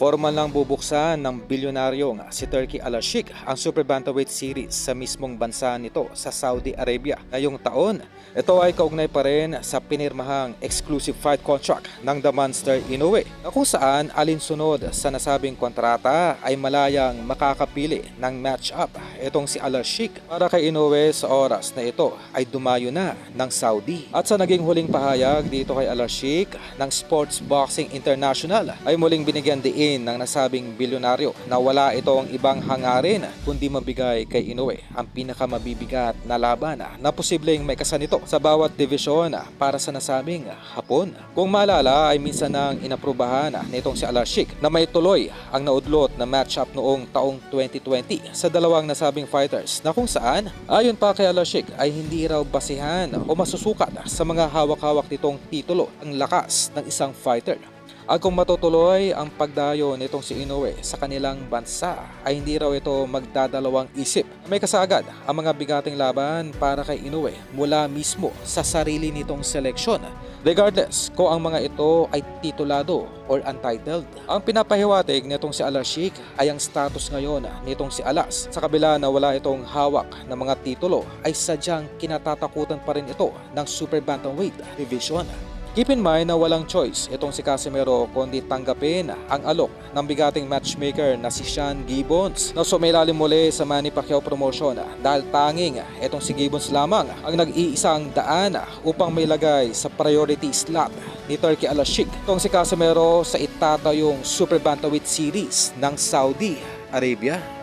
Formal lang bubuksan ng bilyonaryong si Turki Al-Sheikh ang Super Bantamweight Series sa mismong bansa nito sa Saudi Arabia ngayong taon. Ito ay kaugnay pa rin sa pinirmahang exclusive fight contract ng The Monster Inoue na kung saan alinsunod sa nasabing kontrata ay malayang makakapili ng match-up itong si Al-Sheikh para kay Inoue sa oras na ito ay dumayo na ng Saudi. At sa naging huling pahayag dito kay Al-Sheikh ng Sports Boxing International ay muling binigyan diin ng nasabing bilyonaryo na wala itong ibang hangarin kundi mabigay kay Inoue ang pinakamabibigat na laban na posibleng may kasanito sa bawat divisyon para sa nasabing hapon. Kung maalala ay minsan nang inaprubahan nitong si Al-Sheikh na may tuloy ang naudlot na matchup noong taong 2020 sa dalawang nasabing fighters na kung saan ayon pa kay Al-Sheikh ay hindi raw basihan o masusukat sa mga hawak-hawak nitong titulo ang lakas ng isang fighter. At kung matutuloy ang pagdayo nitong si Inoue sa kanilang bansa ay hindi raw ito magdadalawang isip. May kasagad ang mga bigating laban para kay Inoue mula mismo sa sarili nitong seleksyon. Regardless kung ang mga ito ay titulado or untitled. Ang pinapahiwatig nitong si Al-Sheikh ay ang status ngayon nitong si Alas. Sa kabila na wala itong hawak ng mga titulo ay sadyang kinatatakutan pa rin ito ng Super Bantamweight Division. Keep in mind na walang choice itong si Casimero kundi tanggapin ang alok ng bigating matchmaker na si Sean Gibbons na sumilalim muli sa Manny Pacquiao promotion dahil tanging itong si Gibbons lamang ang nag-iisang daan upang may lagay sa priority slot ni Turki Al-Sheikh itong si Casimero sa itatayong Super Bantamweight Series ng Saudi Arabia.